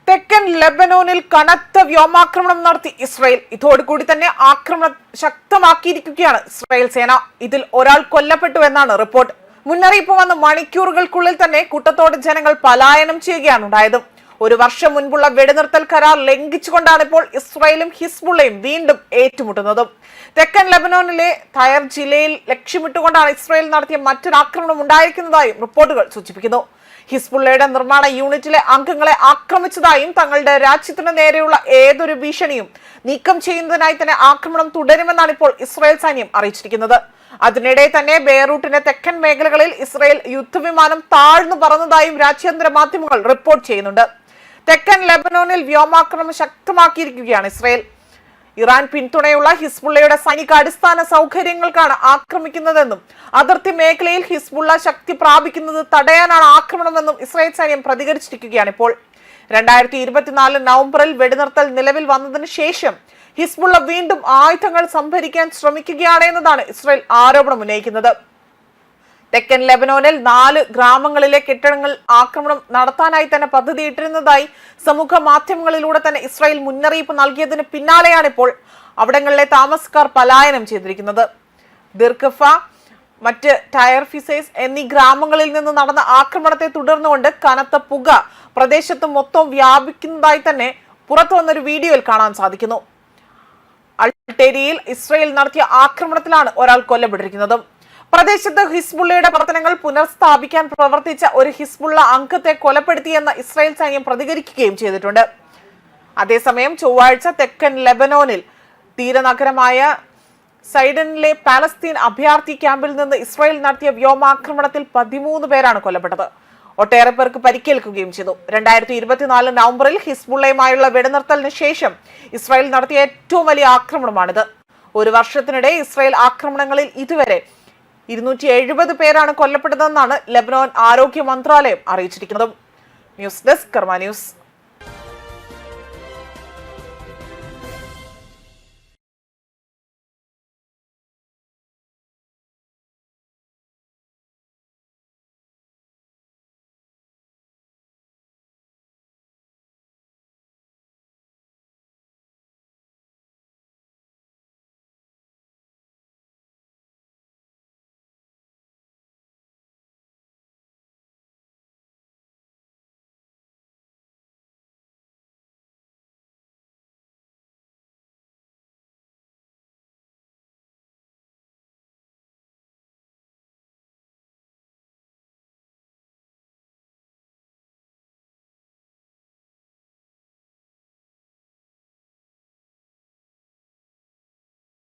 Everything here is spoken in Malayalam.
തെക്കൻ ലെബനോനിൽ കനത്ത വ്യോമാക്രമണം നടത്തി ഇസ്രായേൽ. ഇതോടുകൂടി തന്നെ ആക്രമണം ശക്തമാക്കിയിരിക്കുകയാണ് ഇസ്രായേൽ സേന. ഇതിൽ ഒരാൾ കൊല്ലപ്പെട്ടു എന്നാണ് റിപ്പോർട്ട്. മുന്നറിയിപ്പ് വന്ന മണിക്കൂറുകൾക്കുള്ളിൽ തന്നെ കൂട്ടത്തോടെ ജനങ്ങൾ പലായനം ചെയ്യുകയാണ് ഉണ്ടായത്. ഒരു വർഷം മുൻപുള്ള വെടിനിർത്തൽ കരാർ ലംഘിച്ചുകൊണ്ടാണ് ഇപ്പോൾ ഇസ്രായേലും ഹിസ്ബുള്ളയും വീണ്ടും ഏറ്റുമുട്ടുന്നത്. തെക്കൻ ലെബനോനിലെ തയർ ജില്ലയിൽ ലക്ഷ്യമിട്ടുകൊണ്ടാണ് ഇസ്രായേൽ നടത്തിയ മറ്റൊരു ആക്രമണം ഉണ്ടായിരിക്കുന്നതായും റിപ്പോർട്ടുകൾ സൂചിപ്പിക്കുന്നു. ഹിസ്ബുള്ളയുടെ നിർമ്മാണ യൂണിറ്റിലെ അംഗങ്ങളെ ആക്രമിച്ചതായും തങ്ങളുടെ രാജ്യത്തിന് നേരെയുള്ള ഏതൊരു ഭീഷണിയും നീക്കം ചെയ്യുന്നതിനായി തന്നെ ആക്രമണം തുടരുമെന്നാണ് ഇപ്പോൾ ഇസ്രായേൽ സൈന്യം അറിയിച്ചിരിക്കുന്നത്. അതിനിടെ തന്നെ ബെയ്റൂട്ടിന്റെ തെക്കൻ മേഖലകളിൽ ഇസ്രായേൽ യുദ്ധവിമാനം താഴ്ന്നു പറന്നതായും രാജ്യാന്തര മാധ്യമങ്ങൾ റിപ്പോർട്ട് ചെയ്യുന്നുണ്ട്. തെക്കൻ ലെബനോനിൽ വ്യോമാക്രമണം ശക്തമാക്കിയിരിക്കുകയാണ് ഇസ്രായേൽ. ഇറാൻ പിന്തുണയുള്ള ഹിസ്ബുള്ളയുടെ സൈനിക അടിസ്ഥാന സൗകര്യങ്ങൾക്കാണ് ആക്രമിക്കുന്നതെന്നും അതിർത്തി മേഖലയിൽ ഹിസ്ബുള്ള ശക്തി പ്രാപിക്കുന്നത് തടയാനാണ് ആക്രമണമെന്നും ഇസ്രായേൽ സൈന്യം പ്രതികരിച്ചിരിക്കുകയാണ് ഇപ്പോൾ. 2024 നവംബറിൽ വെടിനിർത്തൽ നിലവിൽ വന്നതിന് ശേഷം ഹിസ്ബുള്ള വീണ്ടും ആയുധങ്ങൾ സംഭരിക്കാൻ ശ്രമിക്കുകയാണ് എന്നതാണ് ഇസ്രായേൽ ആരോപണം ഉന്നയിക്കുന്നത്. തെക്കൻ ലെബനോനിൽ 4 ഗ്രാമങ്ങളിലെ കെട്ടിടങ്ങൾ ആക്രമണം നടത്താനായി തന്നെ പദ്ധതിയിട്ടിരുന്നതായി സമൂഹ മാധ്യമങ്ങളിലൂടെ തന്നെ ഇസ്രായേൽ മുന്നറിയിപ്പ് നൽകിയതിന് പിന്നാലെയാണ് ഇപ്പോൾ അവിടങ്ങളിലെ താമസക്കാർ പലായനം ചെയ്തിരിക്കുന്നത്. ദിർഖഫ, മറ്റ് ടയർ ഫിസൈസ് എന്നീ ഗ്രാമങ്ങളിൽ നിന്ന് നടന്ന ആക്രമണത്തെ തുടർന്നുകൊണ്ട് കനത്ത പുക പ്രദേശത്ത് മൊത്തം വ്യാപിക്കുന്നതായി തന്നെ പുറത്തു വന്നൊരു വീഡിയോയിൽ കാണാൻ സാധിക്കുന്നു. അൾട്ടേരിയയിൽ ഇസ്രായേൽ നടത്തിയ ആക്രമണത്തിലാണ് ഒരാൾ കൊല്ലപ്പെട്ടിരിക്കുന്നത്. പ്രദേശത്ത് ഹിസ്ബുള്ളയുടെ പ്രവർത്തനങ്ങൾ പുനഃസ്ഥാപിക്കാൻ പ്രവർത്തിച്ച ഒരു ഹിസ്ബുള്ള അംഗത്തെ കൊലപ്പെടുത്തിയെന്ന് ഇസ്രായേൽ സൈന്യം പ്രതികരിക്കുകയും ചെയ്തിട്ടുണ്ട്. അതേസമയം ചൊവ്വാഴ്ച തെക്കൻ ലെബനോനിൽ തീരനഗരമായ സൈഡനിലെ പാലസ്തീൻ അഭയാർത്ഥി ക്യാമ്പിൽ നിന്ന് ഇസ്രായേൽ നടത്തിയ വ്യോമാക്രമണത്തിൽ 13 പേരാണ് കൊല്ലപ്പെട്ടത്. ഒട്ടേറെ പേർക്ക് പരിക്കേൽക്കുകയും ചെയ്തു. 2024 നവംബറിൽ ഹിസ്ബുള്ളയുമായുള്ള വെടിനിർത്തലിന് ശേഷം ഇസ്രായേൽ നടത്തിയ ഏറ്റവും വലിയ ആക്രമണമാണിത്. ഒരു വർഷത്തിനിടെ ഇസ്രായേൽ ആക്രമണങ്ങളിൽ ഇതുവരെ 270 പേരാണ് കൊല്ലപ്പെട്ടതെന്നാണ് ലെബനോൻ ആരോഗ്യ മന്ത്രാലയം അറിയിച്ചിരിക്കുന്നത്. ന്യൂസ് ഡെസ്ക് കർമ്മ ന്യൂസ്.